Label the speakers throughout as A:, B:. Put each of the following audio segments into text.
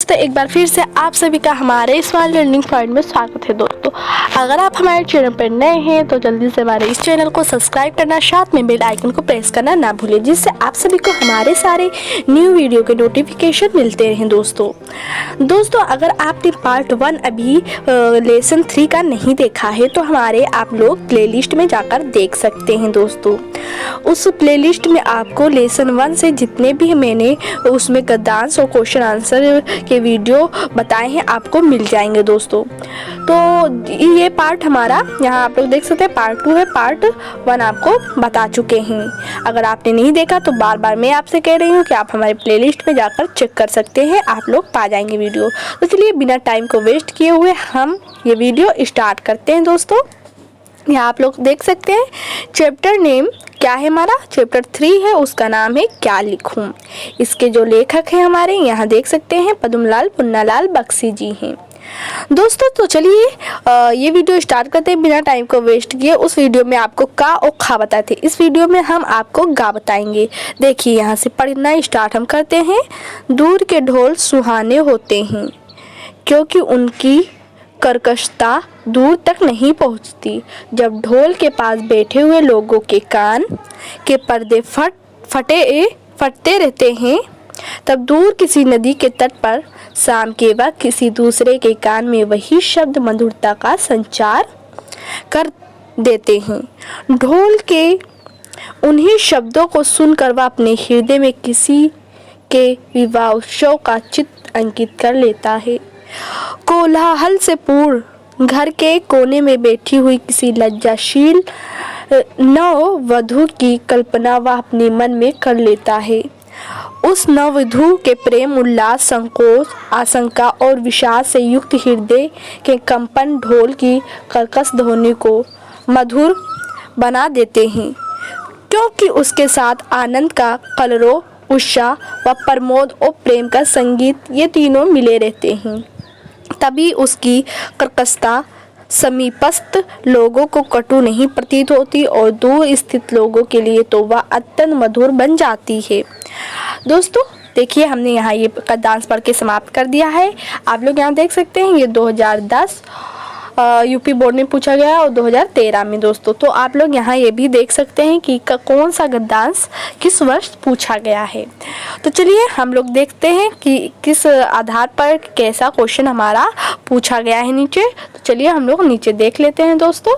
A: दोस्तों, एक बार फिर से आप सभी का हमारे स्मार्ट लर्निंग पॉइंट में स्वागत है। दोस्तों, अगर आप हमारे चैनल पर नए हैं तो जल्दी से हमारे इस चैनल को सब्सक्राइब करना, साथ में बेल आइकन को प्रेस करना ना भूलें, जिससे आप सभी को हमारे सारे न्यू वीडियो के नोटिफिकेशन मिलते रहें। दोस्तों, अगर आपने पार्ट 1 अभी लेसन 3 का नहीं देखा है तो हमारे आप लोग प्लेलिस्ट में जाकर देख सकते हैं। दोस्तों, उस प्लेलिस्ट में आपको लेसन 1 से जितने भी मैंने उसमें गद्यांश और क्वेश्चन आंसर के वीडियो बताए हैं आपको मिल जाएंगे। दोस्तों, तो ये पार्ट हमारा यहाँ आप लोग देख सकते हैं पार्ट 2 है। पार्ट 1 आपको बता चुके हैं। अगर आपने नहीं देखा तो बार बार मैं आपसे कह रही हूँ कि आप हमारे प्लेलिस्ट में जाकर चेक कर सकते हैं, आप लोग पा जाएंगे वीडियो। तो चलिए बिना टाइम को वेस्ट किए हुए हम ये वीडियो स्टार्ट करते हैं। दोस्तों, यहाँ आप लोग देख सकते हैं चैप्टर नेम क्या है हमारा, चैप्टर 3 है, उसका नाम है क्या लिखूं। इसके जो लेखक हैं हमारे यहाँ देख सकते हैं पद्मलाल पुन्नालाल बख्शी जी हैं। दोस्तों, तो चलिए ये वीडियो स्टार्ट करते हैं बिना टाइम को वेस्ट किए। उस वीडियो में आपको का और खा बताए थे, इस वीडियो में हम आपको गा बताएंगे। देखिए यहाँ से पढ़ना स्टार्ट हम करते हैं। दूर के ढोल सुहाने होते हैं क्योंकि उनकी कर्कशता दूर तक नहीं पहुंचती। जब ढोल के पास बैठे हुए लोगों के कान के पर्दे फटते रहते हैं, तब दूर किसी नदी के तट पर शाम के वक्त किसी दूसरे के कान में वही शब्द मधुरता का संचार कर देते हैं। ढोल के उन्हीं शब्दों को सुनकर वह अपने हृदय में किसी के विवाह उत्सव का चित्र अंकित कर लेता है। कोलाहल से पूर्ण घर के कोने में बैठी हुई किसी लज्जाशील नववधू की कल्पना वह अपने मन में कर लेता है। उस नववधू के प्रेम, उल्लास, संकोच, आशंका और विषाद से युक्त हृदय के कंपन ढोल की कर्कश ध्वनि को मधुर बना देते हैं, क्योंकि उसके साथ आनंद का कलरव, उत्साह व प्रमोद और प्रेम का संगीत ये तीनों मिले रहते हैं। तभी उसकी कर्कशता समीपस्थ लोगों को कटु नहीं प्रतीत होती और दूर स्थित लोगों के लिए तो वह अत्यंत मधुर बन जाती है। दोस्तों, देखिए हमने यहाँ ये गद्यांश पढ़ के समाप्त कर दिया है। आप लोग यहाँ देख सकते हैं ये 2010 यूपी बोर्ड में पूछा गया और 2013 में। दोस्तों, तो आप लोग यहाँ ये भी देख सकते हैं कि कौन सा गद्यांश किस वर्ष पूछा गया है। तो चलिए हम लोग देखते हैं कि किस आधार पर कैसा क्वेश्चन हमारा पूछा गया है नीचे। तो चलिए हम लोग नीचे देख लेते हैं। दोस्तों,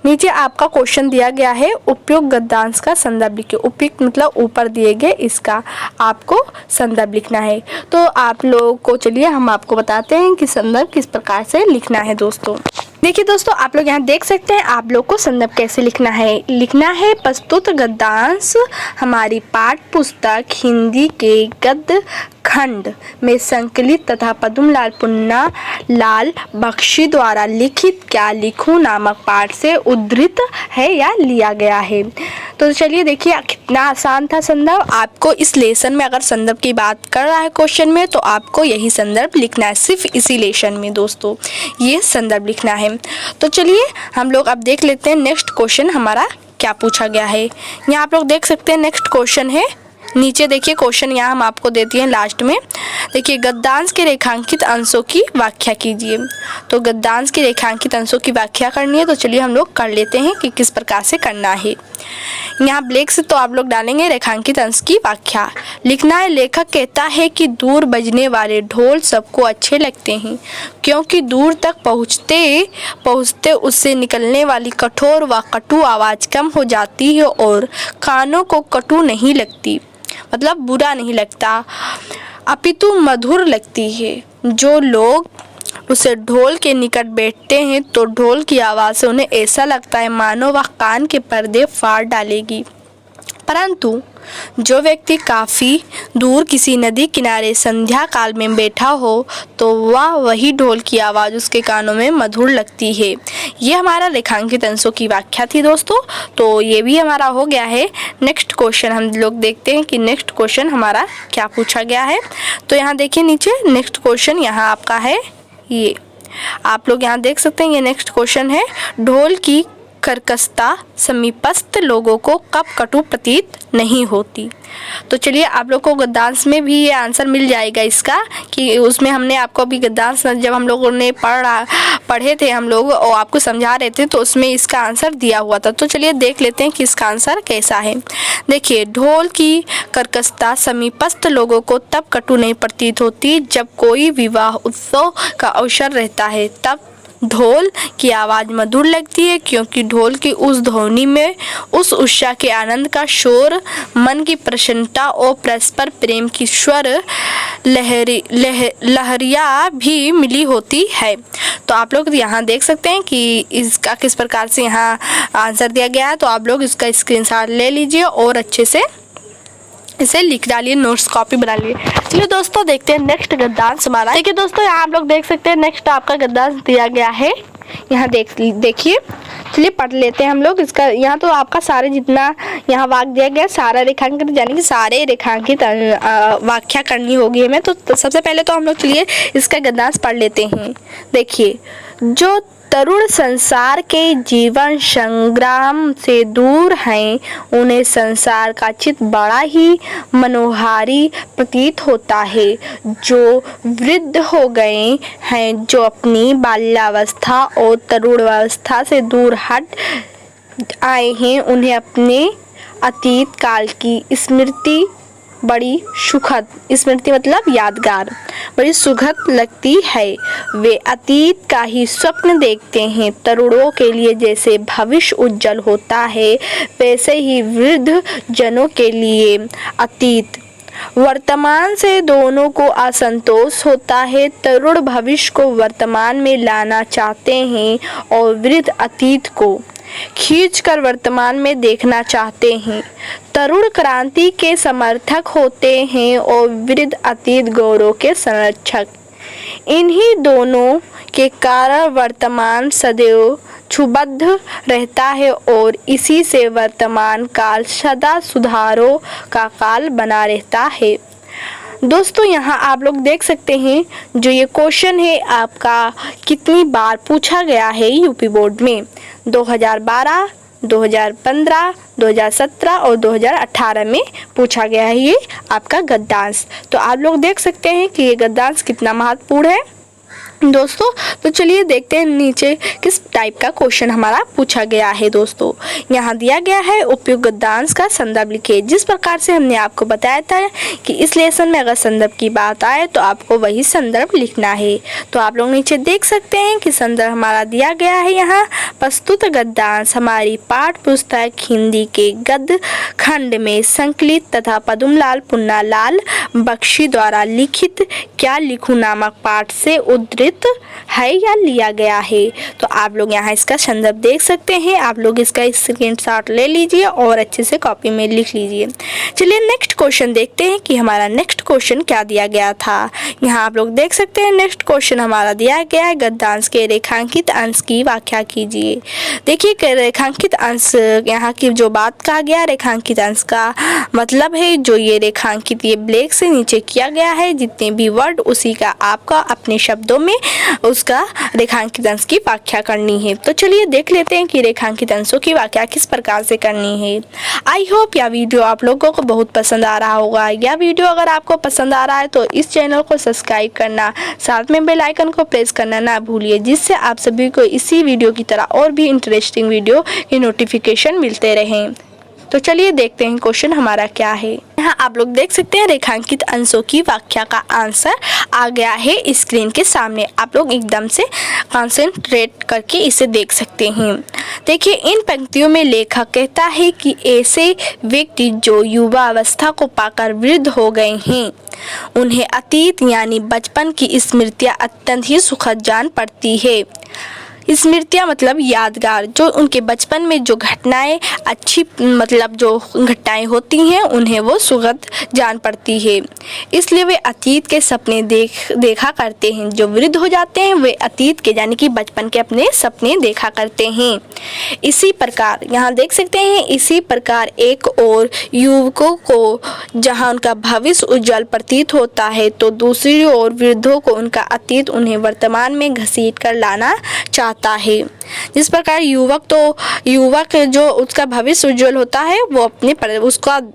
A: नीचे आपका क्वेश्चन दिया गया है, उपयुक्त गद्यांश का संदर्भ लिखिए। उपयुक्त मतलब ऊपर दिए गए इसका आपको संदर्भ लिखना है। तो आप लोगों को चलिए हम आपको बताते हैं कि संदर्भ किस प्रकार से लिखना है। दोस्तों, देखिए दोस्तों, आप लोग यहाँ देख सकते हैं आप लोग को संदर्भ कैसे लिखना है। प्रस्तुत गद्यांश हमारी पाठ्य पुस्तक हिंदी के गद्य खंड में संकलित तथा पद्मलाल पुन्नालाल बख्शी द्वारा लिखित क्या लिखूं नामक पाठ से उद्धृत है या लिया गया है। तो चलिए देखिए कितना आसान था संदर्भ। आपको इस लेसन में अगर संदर्भ की बात कर रहा है क्वेश्चन में तो आपको यही संदर्भ लिखना है, सिर्फ इसी लेसन में दोस्तों ये संदर्भ लिखना है। तो चलिए हम लोग अब देख लेते हैं नेक्स्ट क्वेश्चन हमारा क्या पूछा गया है। यहाँ आप लोग देख सकते हैं नेक्स्ट क्वेश्चन है। नीचे देखिए क्वेश्चन यहाँ हम आपको देते हैं लास्ट में। देखिए गद्यांश के रेखांकित अंशों की व्याख्या कीजिए। तो गद्यांश के रेखांकित अंशों की व्याख्या करनी है, तो चलिए हम लोग कर लेते हैं कि किस प्रकार से करना है। यहाँ ब्लैक से तो आप लोग डालेंगे रेखांकित अंश की व्याख्या लिखना है। लेखक कहता है कि दूर बजने वाले ढोल सबको अच्छे लगते हैं क्योंकि दूर तक पहुँचते उससे निकलने वाली कठोर व कटु आवाज़ कम हो जाती है और कानों को कटु नहीं लगती, मतलब बुरा नहीं लगता, अपितु मधुर लगती है। जो लोग उसे ढोल के निकट बैठते हैं तो ढोल की आवाज़ से उन्हें ऐसा लगता है मानो वह कान के पर्दे फाड़ डालेगी। परंतु जो व्यक्ति काफ़ी दूर किसी नदी किनारे संध्या काल में बैठा हो तो वही ढोल की आवाज़ उसके कानों में मधुर लगती है। ये हमारा रेखांकित अंशों की व्याख्या थी दोस्तों। तो ये भी हमारा हो गया है। नेक्स्ट क्वेश्चन हम लोग देखते हैं कि नेक्स्ट क्वेश्चन हमारा क्या पूछा गया है। तो यहाँ देखिए नीचे नेक्स्ट क्वेश्चन यहाँ आपका है ये, आप लोग यहाँ देख सकते हैं ये नेक्स्ट क्वेश्चन है। ढोल की कर्कशता समीपस्थ लोगों को कब कटु प्रतीत नहीं होती। तो चलिए आप लोग को गद्यांश में भी ये आंसर मिल जाएगा इसका, कि उसमें हमने आपको अभी गद्यांश जब हम लोगों ने पढ़े थे हम लोग और आपको समझा रहे थे, तो उसमें इसका आंसर दिया हुआ था। तो चलिए देख लेते हैं कि इसका आंसर कैसा है। देखिए, ढोल की कर्कशता समीपस्थ लोगों को तब कटु नहीं प्रतीत होती जब कोई विवाह उत्सव का अवसर रहता है, तब ढोल की आवाज़ मधुर लगती है, क्योंकि ढोल की उस ध्वनि में उस उत्साह के आनंद का शोर, मन की प्रसन्नता और परस्पर प्रेम की स्वर लहरियाँ भी मिली होती है। तो आप लोग यहाँ देख सकते हैं कि इसका किस प्रकार से यहाँ आंसर दिया गया है। तो आप लोग इसका स्क्रीनशॉट ले लीजिए और अच्छे से इसे लिख डालिए, नोट्स कॉपी बना लिए। चलिए दोस्तों देखते हैं नेक्स्ट गद्यांश हमारा। देखिए दोस्तों, यहाँ आप लोग देख सकते हैं नेक्स्ट आपका गद्यांश दिया गया है। यहाँ देखिए, चलिए पढ़ लेते हैं हम लोग इसका। यहाँ तो आपका सारे जितना यहाँ वाक्य दिया गया सारा रेखांकित, यानी कि सारे रेखांकित व्याख्या करनी होगी हमें। तो सबसे पहले तो हम लोग चलिए इसका गद्यांश पढ़ लेते हैं। देखिए, जो तरुण संसार के जीवन संग्राम से दूर हैं, उन्हें संसार का चित बड़ा ही मनोहारी प्रतीत होता है। जो वृद्ध हो गए हैं, जो अपनी बाल्यावस्था और तरुणावस्था से दूर हट आए हैं, उन्हें अपने अतीत काल की स्मृति बड़ी सुखद, स्मृति मतलब यादगार, बड़ी सुखद लगती है। वे अतीत का ही स्वप्न देखते हैं। तरुणों के लिए जैसे भविष्य उज्जवल होता है, वैसे ही वृद्ध जनों के लिए अतीत वर्तमान से दोनों को असंतोष होता है। तरुण भविष्य को वर्तमान में लाना चाहते हैं और वृद्ध अतीत को खींचकर वर्तमान में देखना चाहते हैं। तरुण क्रांति के समर्थक होते हैं और वृद्ध अतीत गौरव के संरक्षक। इन्हीं दोनों के कारण वर्तमान सदैव क्षुब्ध रहता है और इसी से वर्तमान काल सदा सुधारों का काल बना रहता है। दोस्तों यहाँ आप लोग देख सकते हैं, जो ये क्वेश्चन है आपका कितनी बार पूछा गया है यूपी बोर्ड में। 2012, 2015, 2017 और 2018 में पूछा गया है ये आपका गद्यांश। तो आप लोग देख सकते हैं कि ये गद्यांश कितना महत्वपूर्ण है दोस्तों। तो चलिए देखते हैं नीचे किस टाइप का क्वेश्चन हमारा पूछा गया है। दोस्तों यहाँ दिया गया है, उपयुक्त गद्यांश का संदर्भ लिखिए। जिस प्रकार से हमने आपको बताया था कि इस लेसन में अगर संदर्भ की बात आए तो आपको वही संदर्भ लिखना है। तो आप लोग नीचे देख सकते हैं कि संदर्भ हमारा दिया गया है। यहाँ प्रस्तुत गद्यांश हमारी पाठ पुस्तक हिंदी के गद्य खंड में संकलित तथा पद्मलाल पुन्नालाल बख्शी द्वारा लिखित क्या लिखूं नामक पाठ से उद्धृत है या लिया गया है। तो आप लोग यहाँ इसका संदर्भ देख सकते हैं। आप लोग इसका स्क्रीनशॉट ले लीजिए और अच्छे से कॉपी में लिख लीजिए। चलिए नेक्स्ट क्वेश्चन देखते हैं कि हमारा नेक्स्ट क्वेश्चन क्या दिया गया था। यहाँ आप लोग देख सकते हैं नेक्स्ट क्वेश्चन हमारा दिया गया है, गद्यांश के रेखांकित अंश की व्याख्या कीजिए। देखिए रेखांकित अंश, यहाँ की जो बात कहा गया रेखांकित अंश का मतलब है जो ये रेखांकित ये ब्लैक से नीचे किया गया है, जितने भी वर्ड उसी का आपका अपने शब्दों में उसका रेखांकित अंश की व्याख्या करनी है। तो चलिए देख लेते हैं कि रेखांकित अंशों की व्याख्या किस प्रकार से करनी है। आई होप यह वीडियो आप लोगों को बहुत पसंद आ रहा होगा। यह वीडियो अगर आपको पसंद आ रहा है तो इस चैनल को सब्सक्राइब करना, साथ में बेल आइकन को प्रेस करना ना भूलिए, जिससे आप सभी को इसी वीडियो की तरह और भी इंटरेस्टिंग वीडियो की नोटिफिकेशन मिलते रहें। तो चलिए देखते हैं क्वेश्चन हमारा क्या है। यहाँ आप लोग देख सकते हैं रेखांकित अंशों की व्याख्या का आंसर आ गया है स्क्रीन के सामने। आप लोग एकदम से कंसंट्रेट करके इसे देख सकते हैं। देखिए इन पंक्तियों में लेखक कहता है कि ऐसे व्यक्ति जो युवा अवस्था को पाकर वृद्ध हो गए हैं, उन्हें अतीत यानी बचपन की स्मृतियाँ अत्यंत ही सुखद जान पड़ती है। स्मृतियाँ मतलब यादगार, जो उनके बचपन में जो घटनाएं अच्छी मतलब जो घटनाएं होती हैं उन्हें वो सुखद जान पड़ती है, इसलिए वे अतीत के सपने देखा करते हैं। जो वृद्ध हो जाते हैं वे अतीत के यानी कि बचपन के अपने सपने देखा करते हैं। इसी प्रकार यहाँ देख सकते हैं, इसी प्रकार एक और युवकों को जहाँ उनका भविष्य उज्जवल प्रतीत होता है, तो दूसरी ओर वृद्धों को उनका अतीत उन्हें वर्तमान में घसीट कर लाना चाहता चाहता है। जिस प्रकार युवक जो उसका भविष्य उज्जवल होता है वो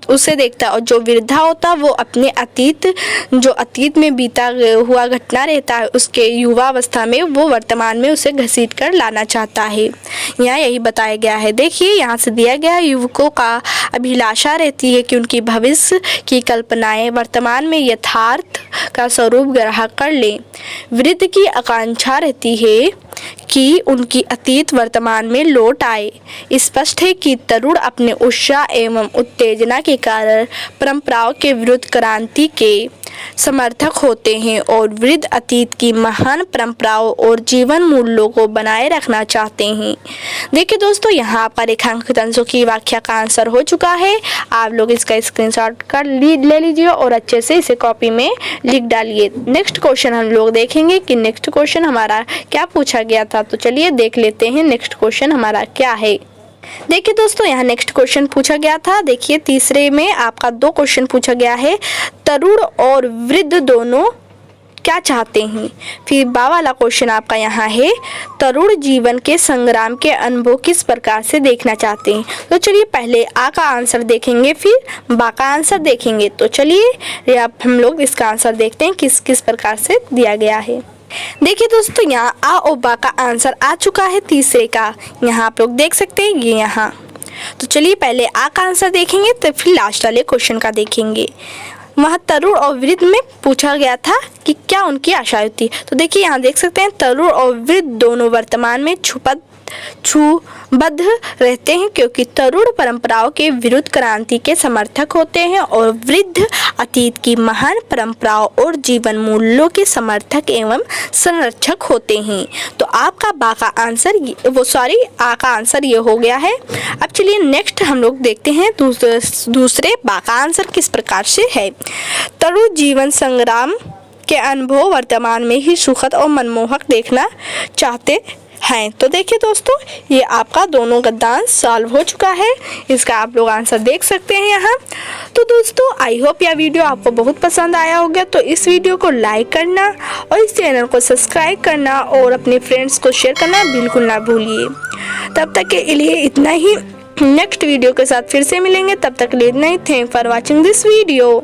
A: उसे देखता है, और जो वृद्धा होता है वो अपने अतीत में बीता हुआ घटना रहता है उसके युवावस्था में वो वर्तमान में उसे घसीट कर लाना चाहता है। यहाँ यही बताया गया है। देखिए यहाँ से दिया गया है, युवकों का अभिलाषा रहती है कि उनकी भविष्य की कल्पनाएं वर्तमान में यथार्थ का स्वरूप ग्रहण कर लें। वृद्ध की आकांक्षा रहती है कि उनकी अतीत वर्तमान में लौट आए। स्पष्ट है कि तरुण अपने उत्साह एवं उत्तेजना के कारण परंपराओं के विरुद्ध क्रांति के समर्थक होते हैं और वृद्ध अतीत की महान परंपराओं और जीवन मूल्यों को बनाए रखना चाहते हैं। देखिए दोस्तों, यहाँ पर रेखांकित अंशों की व्याख्या का आंसर हो चुका है। आप लोग इसका स्क्रीनशॉट कर ले लीजिए और अच्छे से इसे कॉपी में लिख डालिए। नेक्स्ट क्वेश्चन हम लोग देखेंगे कि नेक्स्ट क्वेश्चन हमारा क्या पूछा गया था। तो चलिए देख लेते हैं नेक्स्ट क्वेश्चन हमारा क्या है। देखिए दोस्तों, यहाँ नेक्स्ट क्वेश्चन पूछा गया था। देखिए तीसरे में आपका 2 क्वेश्चन पूछा गया है। तरुण और वृद्ध दोनों क्या चाहते हैं। फिर बा वाला क्वेश्चन आपका यहाँ है, तरुण जीवन के संग्राम के अनुभव किस प्रकार से देखना चाहते हैं। तो चलिए पहले आ का आंसर देखेंगे, फिर बा का आंसर देखेंगे। तो चलिए अब हम लोग इसका आंसर देखते हैं किस किस प्रकार से दिया गया है। देखिए दोस्तों, यहाँ आ और बा का आंसर आ चुका है तीसरे का। यहाँ आप लोग देख सकते हैं ये यहाँ। तो चलिए पहले आ का आंसर देखेंगे तो फिर लास्ट वाले क्वेश्चन का देखेंगे। वहाँ तरुण और वृद्ध में पूछा गया था कि क्या उनकी आशाएं थी। तो देखिए यहाँ देख सकते हैं तरुण और वृद्ध दोनों वर्तमान में छूबद्ध रहते हैं, क्योंकि तरुण परंपराओं के विरुद्ध क्रांति के समर्थक होते हैं और वृद्ध अतीत की महान परंपराओं और जीवन मूल्यों के समर्थक एवं संरक्षक होते हैं। तो आपका बा का आंसर आ का आंसर ये हो गया है। अब चलिए नेक्स्ट हम लोग देखते हैं दूसरे बा का आंसर किस प्रकार से है। तरुण जीवन संग्राम के अनुभव वर्तमान में ही सुखद और मनमोहक देखना चाहते हैं। तो देखिए दोस्तों, ये आपका दोनों गद्दान सॉल्व हो चुका है। इसका आप लोग आंसर देख सकते हैं यहाँ। तो दोस्तों, आई होप यह वीडियो आपको बहुत पसंद आया होगा। तो इस वीडियो को लाइक करना और इस चैनल को सब्सक्राइब करना और अपने फ्रेंड्स को शेयर करना बिल्कुल ना भूलिए। तब तक के लिए इतना ही। नेक्स्ट वीडियो के साथ फिर से मिलेंगे। तब तक के लिए इतना ही। Thank for watching this video.